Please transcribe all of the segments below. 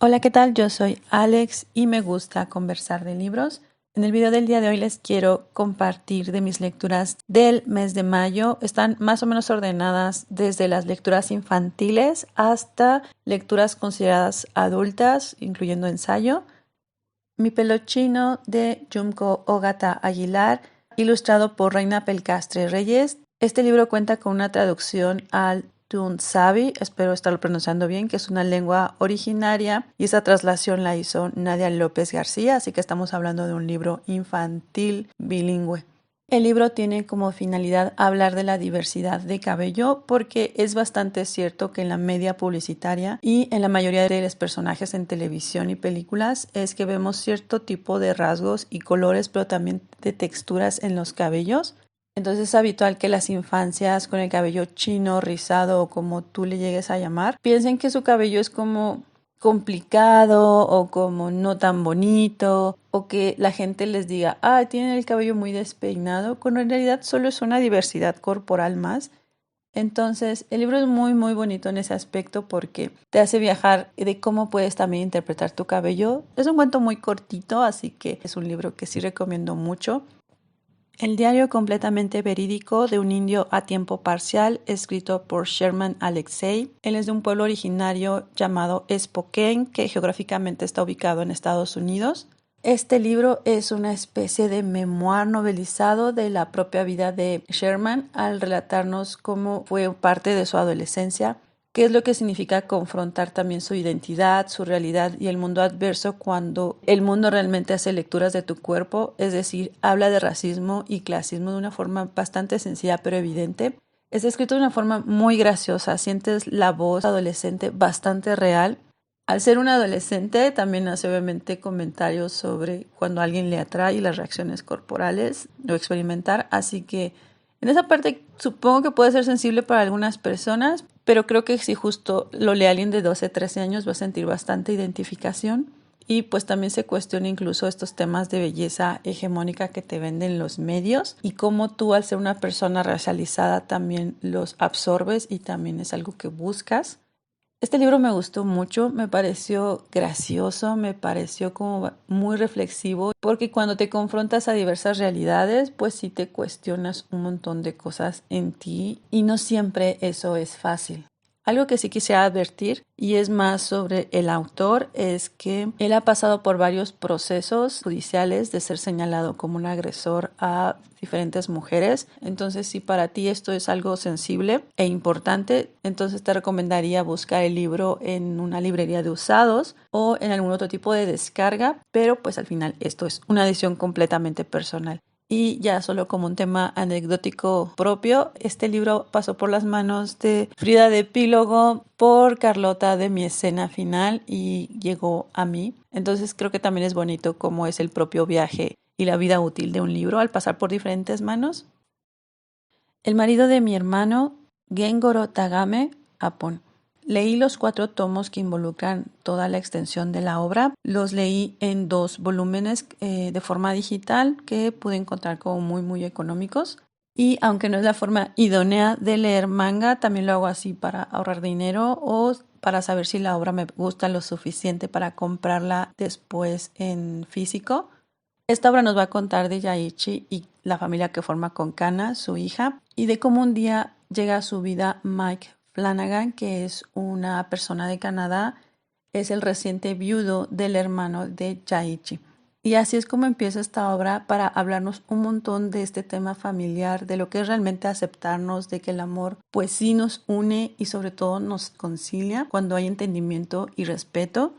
Hola, ¿qué tal? Yo soy Alex y me gusta conversar de libros. En el video del día de hoy les quiero compartir de mis lecturas del mes de mayo. Están más o menos ordenadas desde las lecturas infantiles hasta lecturas consideradas adultas, incluyendo ensayo. Mi pelo chino de Junko Ogata Aguilar, ilustrado por Reina Pelcastre Reyes. Este libro cuenta con una traducción al Tunsavi, espero estarlo pronunciando bien, que es una lengua originaria, y esa traslación la hizo Nadia López García, así que estamos hablando de un libro infantil bilingüe. El libro tiene como finalidad hablar de la diversidad de cabello porque es bastante cierto que en la media publicitaria y en la mayoría de los personajes en televisión y películas es que vemos cierto tipo de rasgos y colores, pero también de texturas en los cabellos. Entonces es habitual que las infancias con el cabello chino, rizado o como tú le llegues a llamar, piensen que su cabello es como complicado o como no tan bonito, o que la gente les diga, tienen el cabello muy despeinado, cuando en realidad solo es una diversidad corporal más. Entonces, el libro es muy bonito en ese aspecto porque te hace viajar de cómo puedes también interpretar tu cabello. Es un cuento muy cortito, así que es un libro que sí recomiendo mucho. El diario completamente verídico de un indio a tiempo parcial, escrito por Sherman Alexie. Él es de un pueblo originario llamado Spokane, que geográficamente está ubicado en Estados Unidos. Este libro es una especie de memoir novelizado de la propia vida de Sherman al relatarnos cómo fue parte de su adolescencia, qué es lo que significa confrontar también su identidad, su realidad y el mundo adverso cuando el mundo realmente hace lecturas de tu cuerpo, es decir, habla de racismo y clasismo de una forma bastante sencilla pero evidente. Está escrito de una forma muy graciosa, sientes la voz adolescente bastante real. Al ser un adolescente también hace obviamente comentarios sobre cuando alguien le atrae y las reacciones corporales o experimentar, así que en esa parte supongo que puede ser sensible para algunas personas, pero creo que si justo lo lee alguien de 12, 13 años va a sentir bastante identificación. Y pues también se cuestiona incluso estos temas de belleza hegemónica que te venden los medios y cómo tú al ser una persona racializada también los absorbes y también es algo que buscas. Este libro me gustó mucho, me pareció gracioso, me pareció como muy reflexivo, porque cuando te confrontas a diversas realidades, pues sí te cuestionas un montón de cosas en ti y no siempre eso es fácil. Algo que sí quisiera advertir, y es más sobre el autor, es que él ha pasado por varios procesos judiciales de ser señalado como un agresor a diferentes mujeres. Entonces, si para ti esto es algo sensible e importante, entonces te recomendaría buscar el libro en una librería de usados o en algún otro tipo de descarga, pero pues al final esto es una edición completamente personal. Y ya solo como un tema anecdótico propio, este libro pasó por las manos de Frida de Epílogo por Carlota de Mi Escena Final y llegó a mí. Entonces creo que también es bonito cómo es el propio viaje y la vida útil de un libro al pasar por diferentes manos. El marido de mi hermano, Gengoro Tagame, Japón. Leí los 4 tomos que involucran toda la extensión de la obra. Los leí en 2 volúmenes de forma digital que pude encontrar como muy económicos. Y aunque no es la forma idónea de leer manga, también lo hago así para ahorrar dinero o para saber si la obra me gusta lo suficiente para comprarla después en físico. Esta obra nos va a contar de Yaichi y la familia que forma con Kana, su hija, y de cómo un día llega a su vida Mike Flanagan, que es una persona de Canadá, es el reciente viudo del hermano de Yaichi. Y así es como empieza esta obra para hablarnos un montón de este tema familiar, de lo que es realmente aceptarnos, de que el amor pues sí nos une y sobre todo nos concilia cuando hay entendimiento y respeto.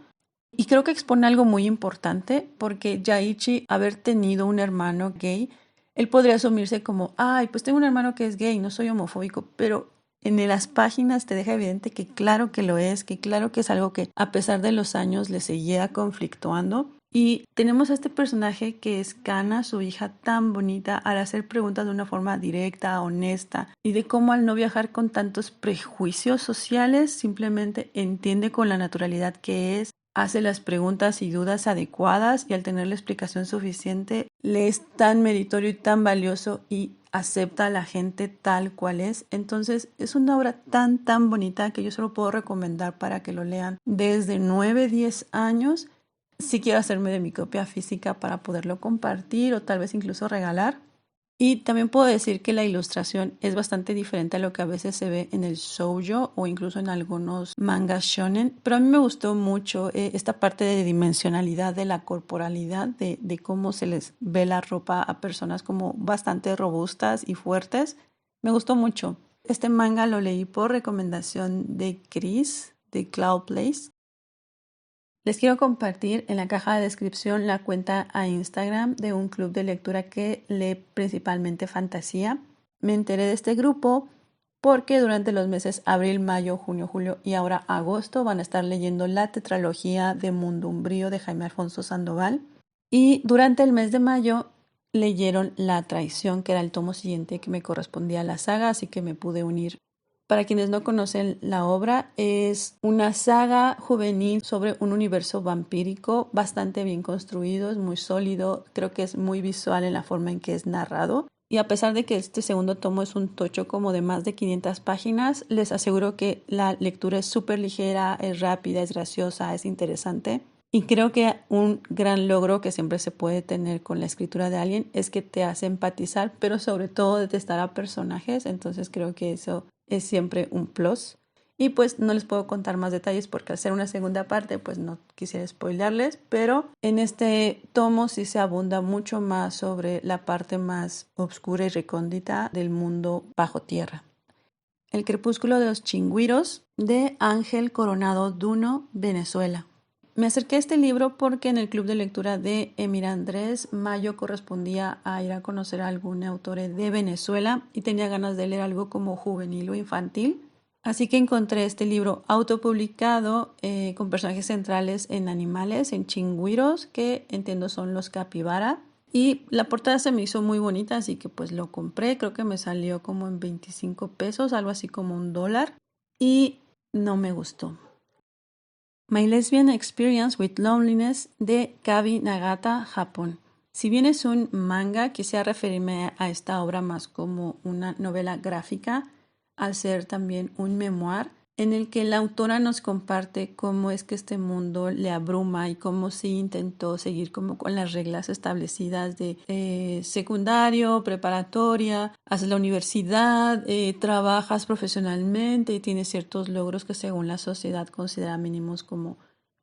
Y creo que expone algo muy importante porque Yaichi, haber tenido un hermano gay, él podría asumirse como, pues tengo un hermano que es gay, no soy homofóbico, pero en las páginas te deja evidente que claro que lo es, que claro que es algo que a pesar de los años le seguía conflictuando. Y tenemos a este personaje que es Kana, su hija tan bonita, al hacer preguntas de una forma directa, honesta, y de cómo al no viajar con tantos prejuicios sociales, simplemente entiende con la naturalidad que es, hace las preguntas y dudas adecuadas y al tener la explicación suficiente le es tan meritorio y tan valioso y acepta a la gente tal cual es. Entonces es una obra tan bonita que yo solo puedo recomendar para que lo lean desde 9-10 años. Si quiero hacerme de mi copia física para poderlo compartir o tal vez incluso regalar. Y también puedo decir que la ilustración es bastante diferente a lo que a veces se ve en el shoujo o incluso en algunos mangas shonen, pero a mí me gustó mucho esta parte de dimensionalidad de la corporalidad, de cómo se les ve la ropa a personas como bastante robustas y fuertes. Me gustó mucho. Este manga lo leí por recomendación de Chris de Cloud Place. Les quiero compartir en la caja de descripción la cuenta a Instagram de un club de lectura que lee principalmente fantasía. Me enteré de este grupo porque durante los meses abril, mayo, junio, julio y ahora agosto van a estar leyendo la tetralogía de Mundo Umbrío de Jaime Alfonso Sandoval. Y durante el mes de mayo leyeron La Traición, que era el tomo siguiente que me correspondía a la saga, así que me pude unir. Para quienes no conocen la obra, es una saga juvenil sobre un universo vampírico bastante bien construido, es muy sólido, creo que es muy visual en la forma en que es narrado. Y a pesar de que este segundo tomo es un tocho como de más de 500 páginas, les aseguro que la lectura es súper ligera, es rápida, es graciosa, es interesante. Y creo que un gran logro que siempre se puede tener con la escritura de alguien es que te hace empatizar, pero sobre todo detestar a personajes. Entonces creo que eso es siempre un plus. Y pues no les puedo contar más detalles porque al ser una segunda parte pues no quisiera spoilarles, pero en este tomo sí se abunda mucho más sobre la parte más oscura y recóndita del mundo bajo tierra. El crepúsculo de los chingüiros de Ángel Coronado Duno, Venezuela. Me acerqué a este libro porque en el club de lectura de Emir Andrés mayo correspondía a ir a conocer a algún autor de Venezuela y tenía ganas de leer algo como juvenil o infantil. Así que encontré este libro autopublicado con personajes centrales en animales, en chingüiros, que entiendo son los capibara. Y la portada se me hizo muy bonita, así que pues lo compré. Creo que me salió como en 25 pesos, algo así como $1. Y no me gustó. My Lesbian Experience with Loneliness de Kabi Nagata, Japón. Si bien es un manga, quisiera referirme a esta obra más como una novela gráfica, al ser también un memoir en el que la autora nos comparte cómo es que este mundo le abruma y cómo sí intentó seguir como con las reglas establecidas de secundario, preparatoria, haces la universidad, trabajas profesionalmente y tienes ciertos logros que según la sociedad considera mínimos como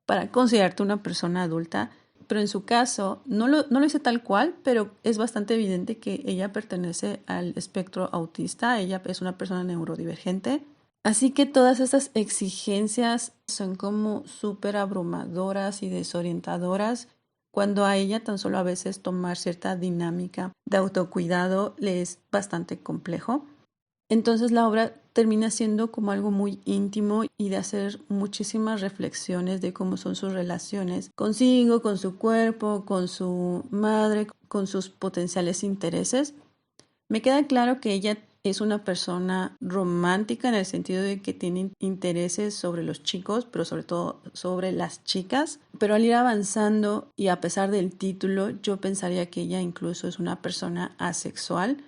para considerarte una persona adulta. Pero en su caso, no lo dice tal cual, pero es bastante evidente que ella pertenece al espectro autista, ella es una persona neurodivergente. Así que todas estas exigencias son como súper abrumadoras y desorientadoras cuando a ella tan solo a veces tomar cierta dinámica de autocuidado le es bastante complejo. Entonces la obra termina siendo como algo muy íntimo y de hacer muchísimas reflexiones de cómo son sus relaciones consigo, con su cuerpo, con su madre, con sus potenciales intereses. Me queda claro que ella es una persona romántica en el sentido de que tiene intereses sobre los chicos, pero sobre todo sobre las chicas. Pero al ir avanzando y a pesar del título, yo pensaría que ella incluso es una persona asexual.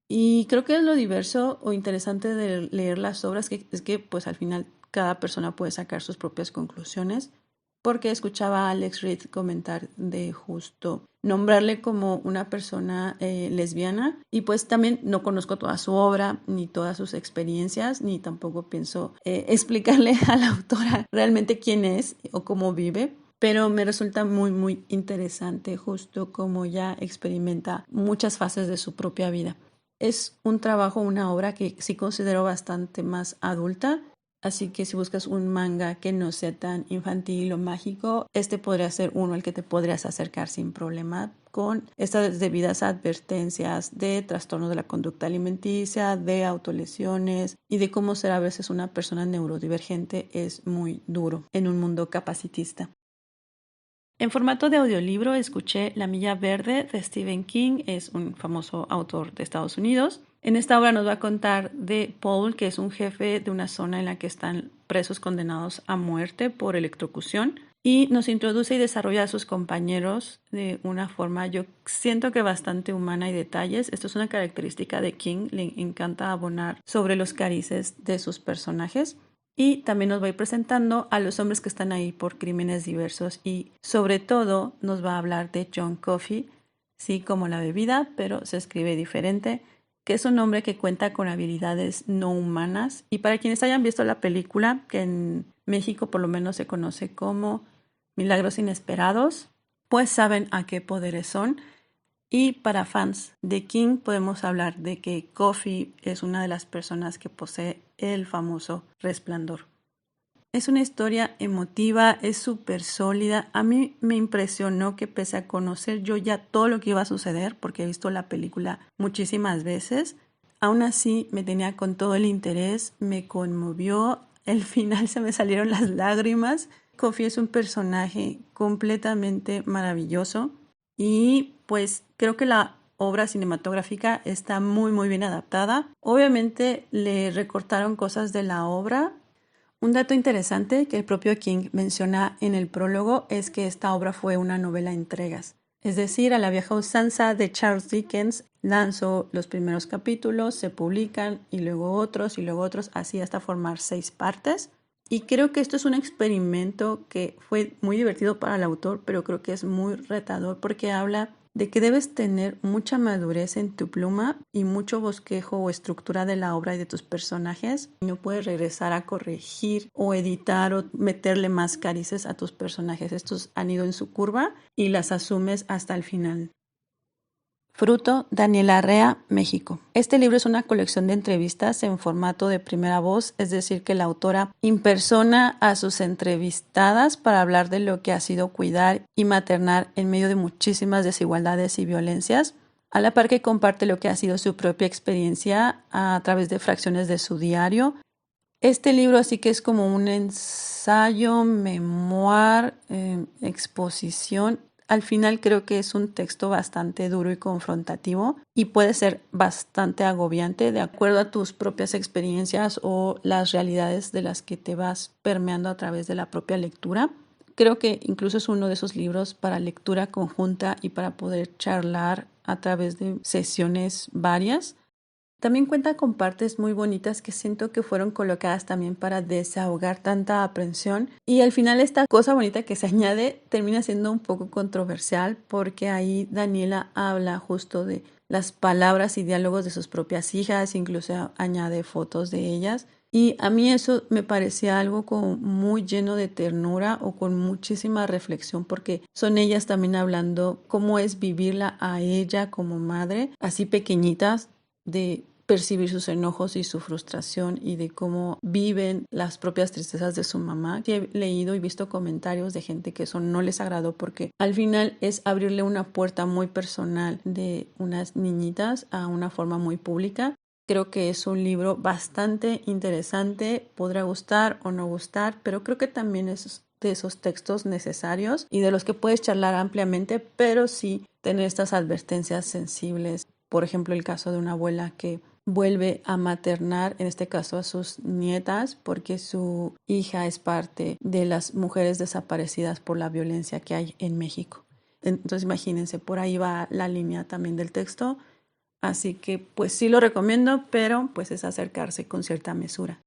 Y creo que es lo diverso o interesante de leer las obras, que es que pues al final cada persona puede sacar sus propias conclusiones, porque escuchaba a Alex Reed comentar de justo nombrarle como una persona lesbiana y pues también no conozco toda su obra ni todas sus experiencias ni tampoco pienso explicarle a la autora realmente quién es o cómo vive. Pero me resulta muy interesante justo cómo ella experimenta muchas fases de su propia vida. Es un trabajo, una obra que sí considero bastante más adulta, así que si buscas un manga que no sea tan infantil o mágico, este podría ser uno al que te podrías acercar sin problema con estas debidas advertencias de trastornos de la conducta alimenticia, de autolesiones y de cómo ser a veces una persona neurodivergente es muy duro en un mundo capacitista. En formato de audiolibro escuché La Milla Verde de Stephen King, es un famoso autor de Estados Unidos. En esta obra nos va a contar de Paul, que es un jefe de una zona en la que están presos condenados a muerte por electrocución. y nos introduce y desarrolla a sus compañeros de una forma, yo siento que bastante humana y detalles. Esto es una característica de King, le encanta abonar sobre los carices de sus personajes. Y también nos va a ir presentando a los hombres que están ahí por crímenes diversos y sobre todo nos va a hablar de John Coffey, sí, como la bebida, pero se escribe diferente, que es un hombre que cuenta con habilidades no humanas. Y para quienes hayan visto la película, que en México por lo menos se conoce como Milagros Inesperados, pues saben a qué poderes son. Y para fans de King podemos hablar de que Coffey es una de las personas que posee el famoso Resplandor. Es una historia emotiva, es súper sólida. A mí me impresionó que pese a conocer yo ya todo lo que iba a suceder, porque he visto la película muchísimas veces, aún así me tenía con todo el interés, me conmovió. El final se me salieron las lágrimas. Coffey es un personaje completamente maravilloso y pues creo que la obra cinematográfica está muy bien adaptada. Obviamente le recortaron cosas de la obra. Un dato interesante que el propio King menciona en el prólogo es que esta obra fue una novela en entregas. Es decir, a la vieja usanza de Charles Dickens, lanzó los primeros capítulos, se publican y luego otros, así hasta formar 6 partes. Y creo que esto es un experimento que fue muy divertido para el autor, pero creo que es muy retador porque habla de que debes tener mucha madurez en tu pluma y mucho bosquejo o estructura de la obra y de tus personajes. No puedes regresar a corregir o editar o meterle más carices a tus personajes. Estos han ido en su curva y las asumes hasta el final. Fruto, Daniela Arrea, México. Este libro es una colección de entrevistas en formato de primera voz, es decir, que la autora impersona a sus entrevistadas para hablar de lo que ha sido cuidar y maternar en medio de muchísimas desigualdades y violencias, a la par que comparte lo que ha sido su propia experiencia a través de fracciones de su diario. Este libro así que es como un ensayo, memoir, exposición. Al final creo que es un texto bastante duro y confrontativo y puede ser bastante agobiante de acuerdo a tus propias experiencias o las realidades de las que te vas permeando a través de la propia lectura. Creo que incluso es uno de esos libros para lectura conjunta y para poder charlar a través de sesiones varias. También cuenta con partes muy bonitas que siento que fueron colocadas también para desahogar tanta aprensión. Y al final esta cosa bonita que se añade termina siendo un poco controversial porque ahí Daniela habla justo de las palabras y diálogos de sus propias hijas, incluso añade fotos de ellas. Y a mí eso me parecía algo como muy lleno de ternura o con muchísima reflexión porque son ellas también hablando cómo es vivirla a ella como madre, así pequeñitas, de percibir sus enojos y su frustración y de cómo viven las propias tristezas de su mamá. He leído y visto comentarios de gente que eso no les agradó porque al final es abrirle una puerta muy personal de unas niñitas a una forma muy pública. Creo que es un libro bastante interesante, podrá gustar o no gustar, pero creo que también es de esos textos necesarios y de los que puedes charlar ampliamente, pero sí tener estas advertencias sensibles. Por ejemplo, el caso de una abuela que vuelve a maternar, en este caso a sus nietas, porque su hija es parte de las mujeres desaparecidas por la violencia que hay en México. Entonces imagínense, por ahí va la línea también del texto. Así que pues sí lo recomiendo, pero pues es acercarse con cierta mesura.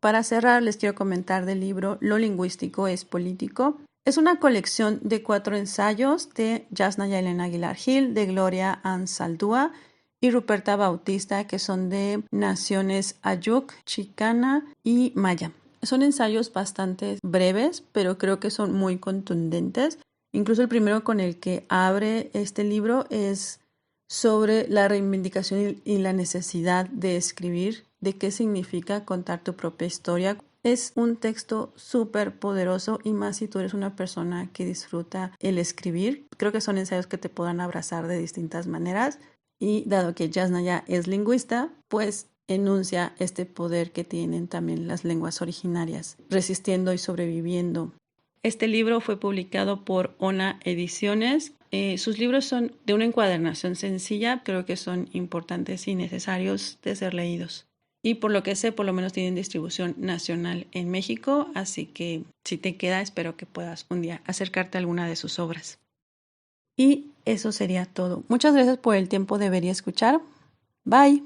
Para cerrar, les quiero comentar del libro Lo lingüístico es político. Es una colección de 4 ensayos de Yasnaya Elena Aguilar Gil, de Gloria Ann Saldúa y Ruperta Bautista, que son de naciones Ayuk, Chicana y Maya. Son ensayos bastante breves, pero creo que son muy contundentes. Incluso el primero con el que abre este libro es sobre la reivindicación y la necesidad de escribir, de qué significa contar tu propia historia. Es un texto súper poderoso y más si tú eres una persona que disfruta el escribir. Creo que son ensayos que te podrán abrazar de distintas maneras y dado que Yasnaya es lingüista, pues enuncia este poder que tienen también las lenguas originarias, resistiendo y sobreviviendo. Este libro fue publicado por ONA Ediciones. Sus libros son de una encuadernación sencilla, creo que son importantes y necesarios de ser leídos. y por lo que sé, por lo menos tienen distribución nacional en México, así que si te queda, espero que puedas un día acercarte a alguna de sus obras. Y eso sería todo. Muchas gracias por el tiempo de ver y escuchar. Bye.